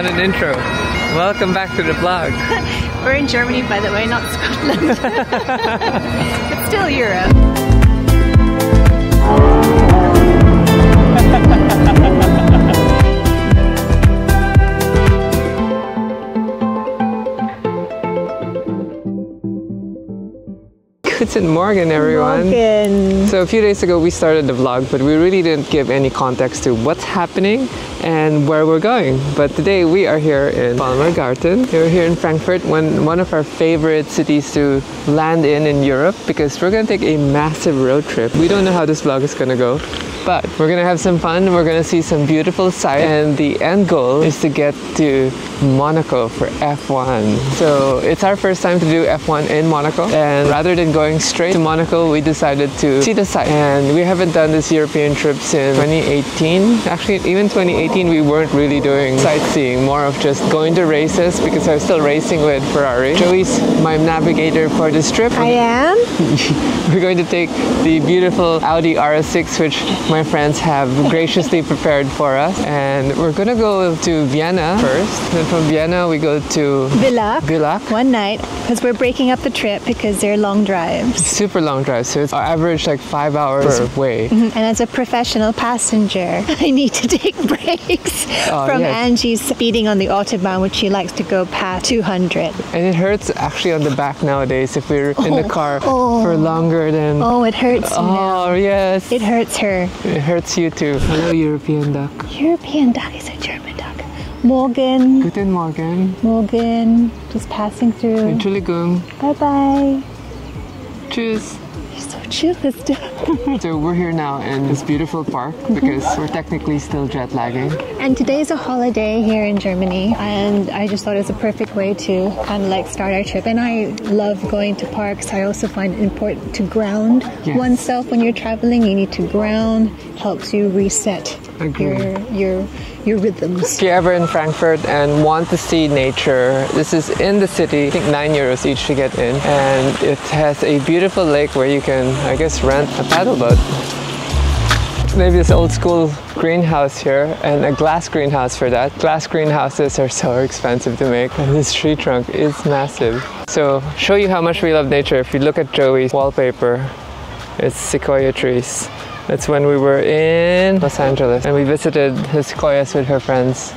What an intro. Welcome back to the vlog. We're in Germany, by the way, not Scotland. But still Europe. Guten Morgen, everyone. Morgen. So a few days ago we started the vlog, but we really didn't give any context to what's happening and where we're going. But today we are here in Palawan. We're here in Frankfurt, one of our favorite cities to land in Europe, because we're going to take a massive road trip. We don't know how this vlog is going to go, but we're going to have some fun. We're going to see some beautiful sights, and the end goal is to get to Monaco for F1. So it's our first time to do F1 in Monaco, and rather than going straight to Monaco, we decided to see the sights. And we haven't done this European trip since 2018. Actually, even 2018 we weren't really doing sightseeing, more of just going to races, because I was still racing with Ferrari. Joey's my navigator for this trip. I am. We're going to take the beautiful Audi RS6, which my friends have graciously prepared for us, and we're gonna go to Vienna first. Then from Vienna we go to Villach. One night, because we're breaking up the trip because they're long drives. Super long drives, so it's average like 5 hours per way. And as a professional passenger, I need to take breaks from Angie's speeding on the Autobahn, which she likes to go past 200. And it hurts actually on the back nowadays if we're in the car for longer than... Oh, it hurts now. Oh, yes. It hurts her. It hurts you too. Hello, European duck. European duck is a German duck. Morgen. Guten Morgen. Morgen. Just passing through. Entschuldigung. Bye-bye. Tschüss. You're so chill. So we're here now in this beautiful park because we're technically still jet lagging. And today's a holiday here in Germany, and I just thought it was a perfect way to kind of like start our trip. And I love going to parks. I also find it important to ground oneself when you're traveling. You need to ground. Helps you reset your rhythms. If you're ever in Frankfurt and want to see nature, this is in the city. I think €9 each to get in, and it has a beautiful lake where you can, I guess, rent a paddle boat. Maybe this old school greenhouse here, and a glass greenhouse for that. Glass greenhouses are so expensive to make, and this tree trunk is massive. So, show you how much we love nature. If you look at Joey's wallpaper, it's sequoia trees. That's when we were in Los Angeles and we visited the sequoias with her friends.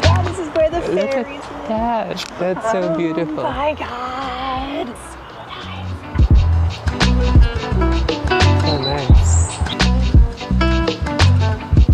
God, this is where the fairies Look at that. That's so beautiful. Oh my God. So nice.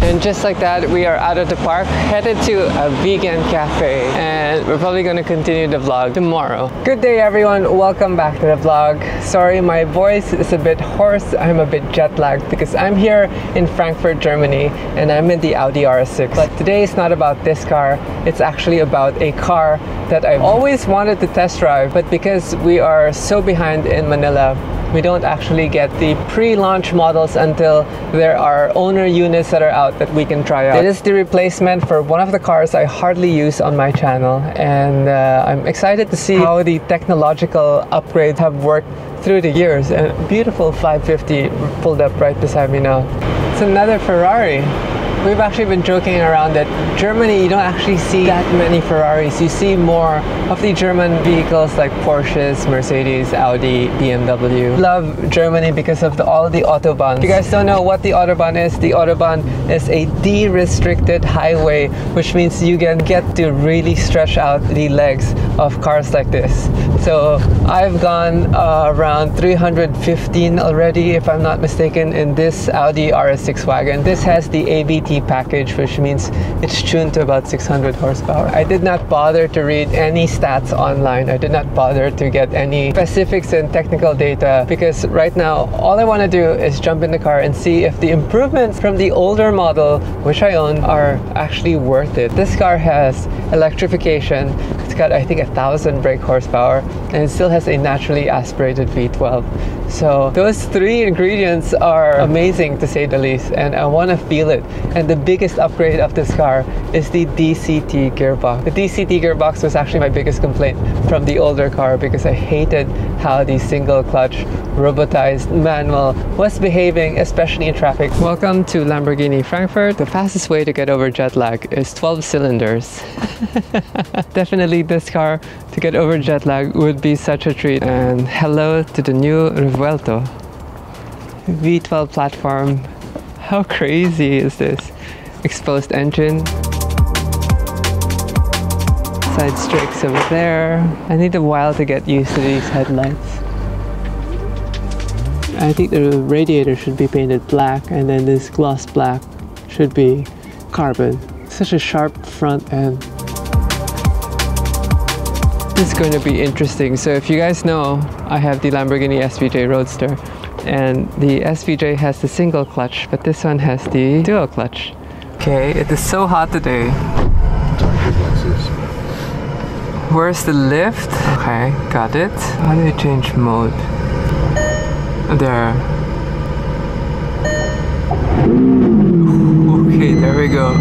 And just like that, we are out of the park, headed to a vegan cafe, and we're probably going to continue the vlog tomorrow. Good day, everyone. Welcome back to the vlog. Sorry, my voice is a bit hoarse. I'm a bit jet lagged because I'm here in Frankfurt, Germany, and I'm in the Audi RS6. But today is not about this car. It's actually about a car that I've always wanted to test drive, but because we are so behind in Manila, we don't actually get the pre-launch models until there are owner units that are out that we can try out. It is the replacement for one of the cars I hardly use on my channel, and I'm excited to see how the technological upgrades have worked through the years. And a beautiful 550 pulled up right beside me now. It's another Ferrari. We've actually been joking around that Germany, you don't actually see that many Ferraris. You see more of the German vehicles like Porsches, Mercedes, Audi, BMW. Love Germany because of all the Autobahns. If you guys don't know what the Autobahn is a de-restricted highway, which means you can get to really stretch out the legs of cars like this. So I've gone around 315 already, if I'm not mistaken, in this Audi RS6 wagon. This has the ABT package, which means it's tuned to about 600 horsepower. I did not bother to read any stats online. I did not bother to get any specifics and technical data, because right now all I want to do is jump in the car and see if the improvements from the older model, which I own, are actually worth it. This car has electrification. It's got, I think, 1,000 brake horsepower, and it still has a naturally aspirated V12. So those three ingredients are amazing, to say the least, and I want to feel it. And the biggest upgrade of this car is the DCT gearbox. The DCT gearbox was actually my biggest complaint from the older car because I hated how the single clutch robotized manual was behaving, especially in traffic. Welcome to Lamborghini Frankfurt. The fastest way to get over jet lag is 12 cylinders. Definitely this car to get over jet lag would be such a treat. And hello to the new Revuelto. V12 platform. How crazy is this? Exposed engine. Side strakes over there. I need a while to get used to these headlights. I think the radiator should be painted black, and then this gloss black should be carbon. Such a sharp front end. This is going to be interesting. So if you guys know, I have the Lamborghini SVJ Roadster, and the SVJ has the single clutch, but this one has the dual clutch. Okay, it is so hot today. Where's the lift? Okay, got it. How do you change mode? There. Okay, there we go.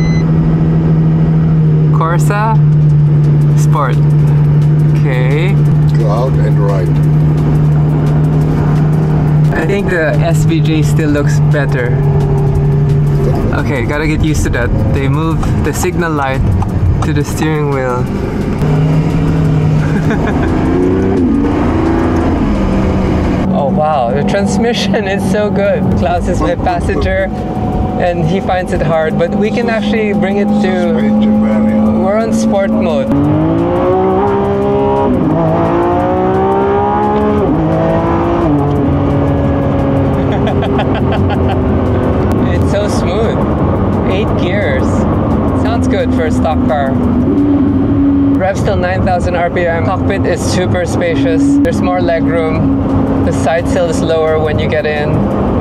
Corsa, Sport. Okay. Go out and right. I think the SVJ still looks better. Okay, gotta get used to that. They moved the signal light to the steering wheel. Oh wow, the transmission is so good. Klaus is my passenger and he finds it hard, but we can actually bring it to... We're on sport mode. It's so smooth. 8 gears. Sounds good for a stock car. Revs till 9,000 RPM. Cockpit is super spacious. There's more leg room. The side sill is lower when you get in,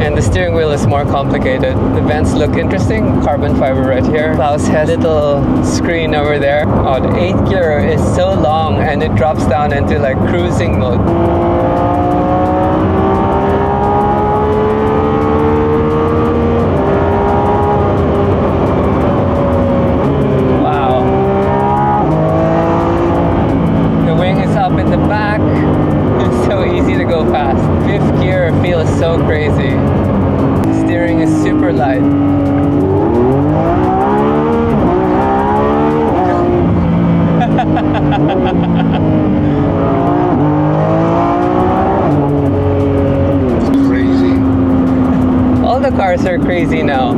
and the steering wheel is more complicated. The vents look interesting. Carbon fiber right here. Klaus has a little screen over there. Oh, the 8th gear is so long and it drops down into like cruising mode. So crazy. Steering is super light. Crazy. All the cars are crazy now.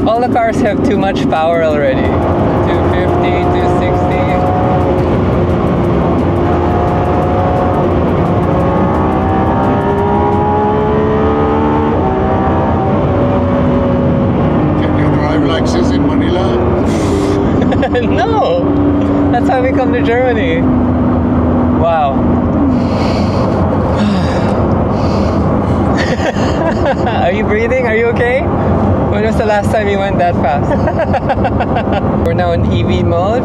All the cars have too much power already. 250, 260. No! That's how we come to Germany. Wow. Are you breathing? Are you okay? When was the last time you went that fast? We're now in EV mode.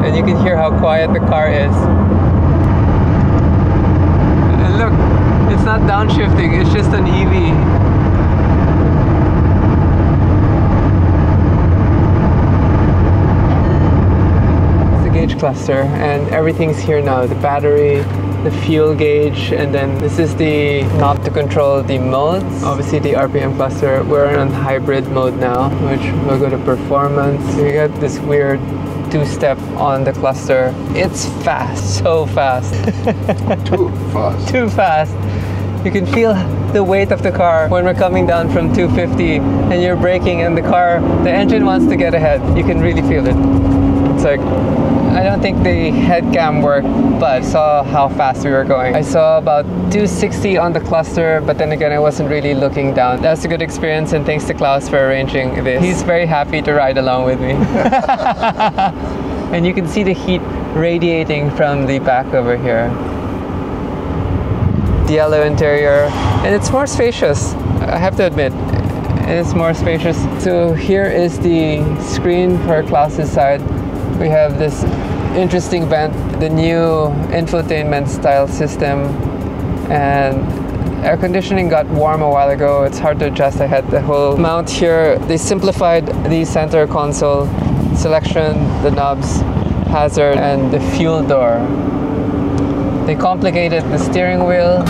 And you can hear how quiet the car is. And look, it's not downshifting, it's just an EV. Gauge cluster, and everything's here now. The battery, the fuel gauge, and then this is the knob to control the modes. Obviously the RPM cluster. We're on hybrid mode now, which will go to performance. We got this weird two-step on the cluster. It's fast, so fast. Too fast. Too fast. You can feel the weight of the car when we're coming down from 250 and you're braking and the engine wants to get ahead. You can really feel it. It's like, I don't think the head cam worked, but I saw how fast we were going. I saw about 260 on the cluster, but then again, I wasn't really looking down. That's a good experience, and thanks to Klaus for arranging this. He's very happy to ride along with me. And you can see the heat radiating from the back over here. The yellow interior, and it's more spacious, I have to admit. It's more spacious. So here is the screen for Klaus's side. We have this interesting vent, the new infotainment style system, and air conditioning got warm a while ago. It's hard to adjust. I had the whole mount here. They simplified the center console selection, the knobs, hazard, and the fuel door. They complicated the steering wheel.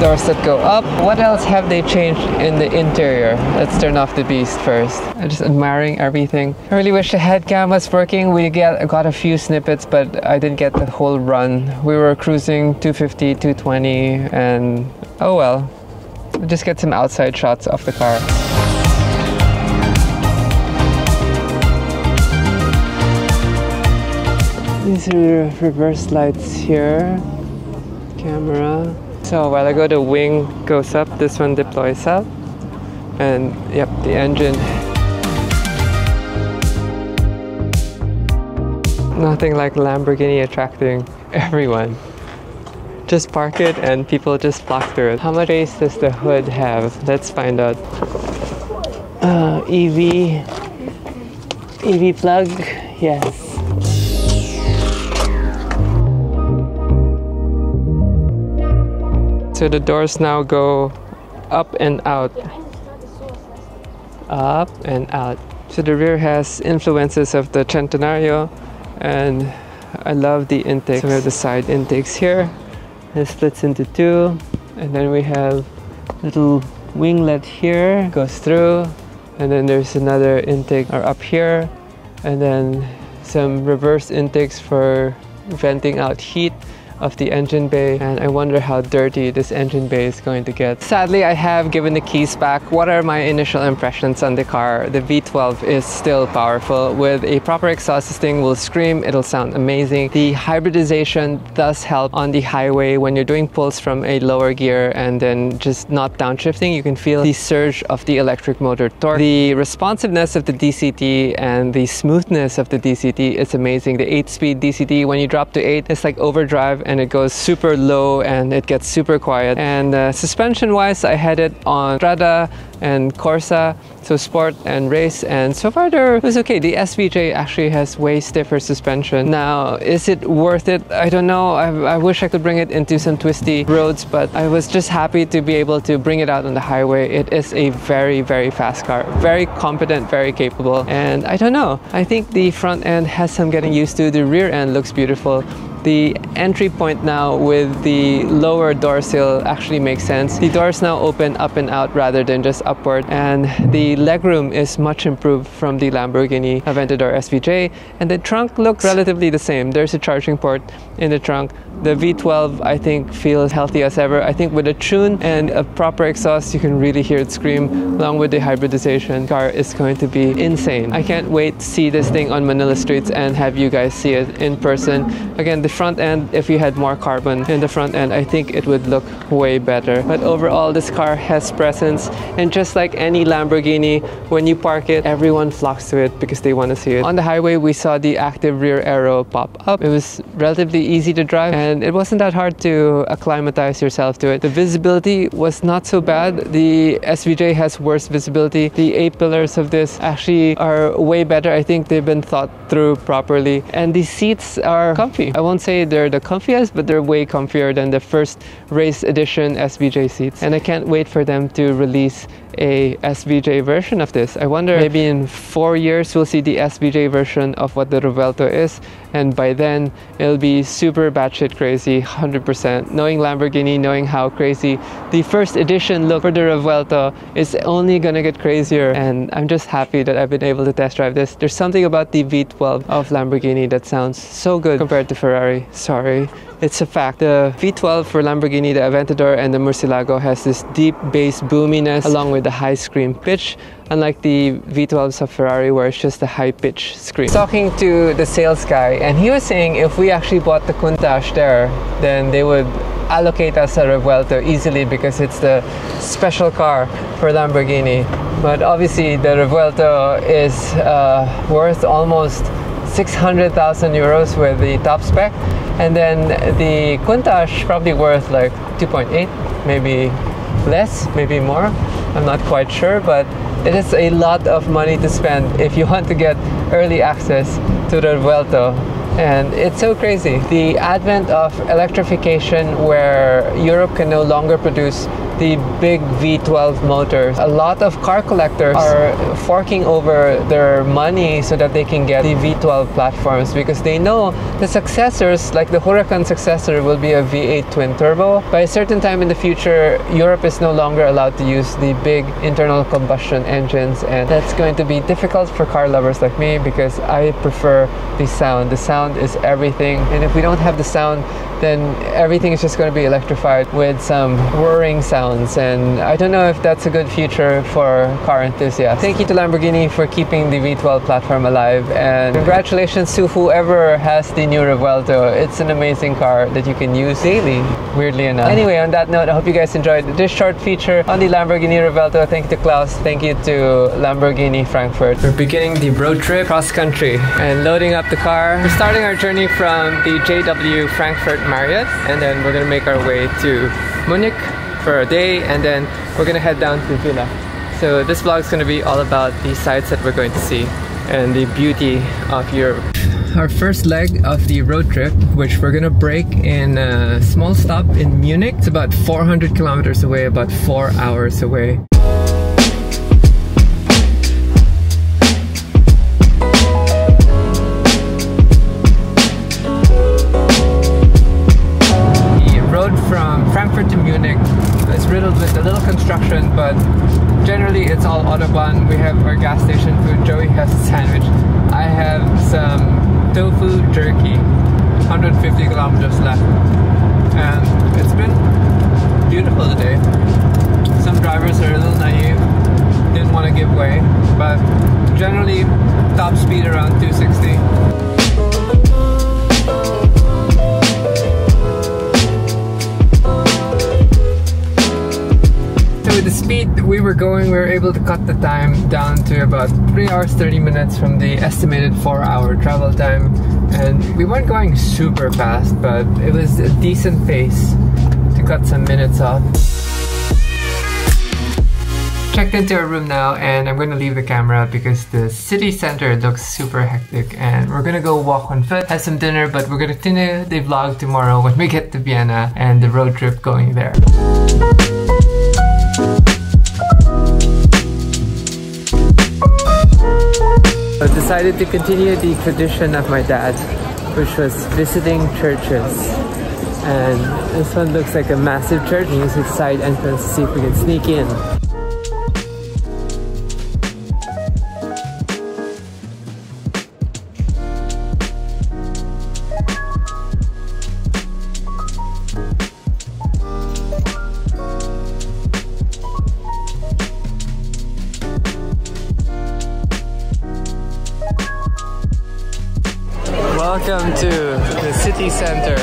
Doors that go up. What else have they changed in the interior? Let's turn off the beast first. I'm just admiring everything. I really wish the head cam was working. We got a few snippets, but I didn't get the whole run. We were cruising 250, 220, and oh well. We'll just get some outside shots of the car. These are reverse lights here. Camera. So a while ago the wing goes up, this one deploys out, and yep, the engine. Nothing like Lamborghini attracting everyone. Just park it and people just flock through it. How much space does the hood have? Let's find out. EV plug, yes. So the doors now go up and out. Up and out. So the rear has influences of the Centenario, and I love the intakes. So we have the side intakes here. It splits into two, and then we have little winglet here, goes through, and then there's another intake up here, and then some reverse intakes for venting out heat of the engine bay, and I wonder how dirty this engine bay is going to get. Sadly, I have given the keys back. What are my initial impressions on the car? The V12 is still powerful. With a proper exhaust, this thing will scream, it'll sound amazing. The hybridization does help on the highway when you're doing pulls from a lower gear and then just not downshifting. You can feel the surge of the electric motor torque. The responsiveness of the DCT and the smoothness of the DCT is amazing. The 8-speed DCT, when you drop to 8, it's like overdrive, and it goes super low and it gets super quiet. And suspension wise, I had it on Strada and Corsa, so sport and race, and so far it was okay. The SVJ actually has way stiffer suspension. Now, is it worth it? I don't know. I wish I could bring it into some twisty roads, but I was just happy to be able to bring it out on the highway. It is a very, very fast car, very competent, very capable, and I don't know. I think the front end has some getting used to. The rear end looks beautiful. The entry point now with the lower door sill actually makes sense. The doors now open up and out rather than just upward, and the legroom is much improved from the Lamborghini Aventador SVJ, and the trunk looks relatively the same. There's a charging port in the trunk. The V12, I think, feels healthy as ever. I think with a tune and a proper exhaust, you can really hear it scream. Along with the hybridization, the car is going to be insane. I can't wait to see this thing on Manila streets and have you guys see it in person. Again, the front end, if you had more carbon in the front end, I think it would look way better. But overall, this car has presence, and just like any Lamborghini, when you park it, everyone flocks to it because they want to see it. On the highway, we saw the active rear aero pop up. It was relatively easy to drive, and it wasn't that hard to acclimatize yourself to it. The visibility was not so bad. The SVJ has worse visibility. The A-pillars of this actually are way better. I think they've been thought through properly, and the seats are comfy. I won't say they're the comfiest, but they're way comfier than the first race edition SVJ seats, and I can't wait for them to release a SVJ version of this. I wonder, maybe in 4 years we'll see the SVJ version of what the Revuelto is, and by then it'll be super batshit crazy, 100%. Knowing Lamborghini, knowing how crazy the first edition look for the Revuelto is only gonna get crazier, and I'm just happy that I've been able to test drive this. There's something about the V12 of Lamborghini that sounds so good compared to Ferrari. Sorry, it's a fact. The V12 for Lamborghini, the Aventador and the Murcielago, has this deep bass boominess along with the high scream pitch, unlike the V12s of Ferrari where it's just a high pitch scream. Talking to the sales guy, and he was saying if we actually bought the Countach there, then they would allocate us a Revuelto easily because it's the special car for Lamborghini. But obviously the Revuelto is worth almost 600,000 euros with the top spec, and then the Countach probably worth like 2.8, maybe less, maybe more. I'm not quite sure, but it is a lot of money to spend if you want to get early access to the Revuelto. And it's so crazy. The advent of electrification where Europe can no longer produce the big V12 motors. A lot of car collectors are forking over their money so that they can get the V12 platforms because they know the successors, like the Huracan successor, will be a V8 twin turbo. By a certain time in the future, Europe is no longer allowed to use the big internal combustion engines, and that's going to be difficult for car lovers like me because I prefer the sound. The sound is everything, and if we don't have the sound, then everything is just going to be electrified with some whirring sounds, and I don't know if that's a good future for car enthusiasts. Thank you to Lamborghini for keeping the V12 platform alive, and congratulations to whoever has the new Revuelto. It's an amazing car that you can use daily, weirdly enough. Anyway, on that note, I hope you guys enjoyed this short feature on the Lamborghini Revuelto. Thank you to Klaus, thank you to Lamborghini Frankfurt. We're beginning the road trip cross country and loading up the car. We're starting our journey from the JW Frankfurt Marriott, and then we're gonna make our way to Munich for a day, and then we're gonna head down to Villa. So this vlog is gonna be all about the sights that we're going to see and the beauty of Europe. Our first leg of the road trip, which we're gonna break in a small stop in Munich. It's about 400 kilometers away, about 4 hours away. From Frankfurt to Munich is riddled with a little construction, but generally it's all Autobahn. We have our gas station food. Joey has a sandwich. I have some tofu jerky. 150 kilometers left, and it's been beautiful today. Some drivers are a little naive, didn't want to give way, but generally top speed around 260. With the speed we were going, we were able to cut the time down to about 3 hours 30 minutes from the estimated 4-hour travel time, and we weren't going super fast, but it was a decent pace to cut some minutes off. Checked into our room now, and I'm going to leave the camera because the city center looks super hectic, and we're gonna go walk on foot, have some dinner, but we're gonna continue the vlog tomorrow when we get to Vienna and the road trip going there. I decided to continue the tradition of my dad, which was visiting churches. And this one looks like a massive church. We use its side entrance to see if we can sneak in. Welcome to the city center.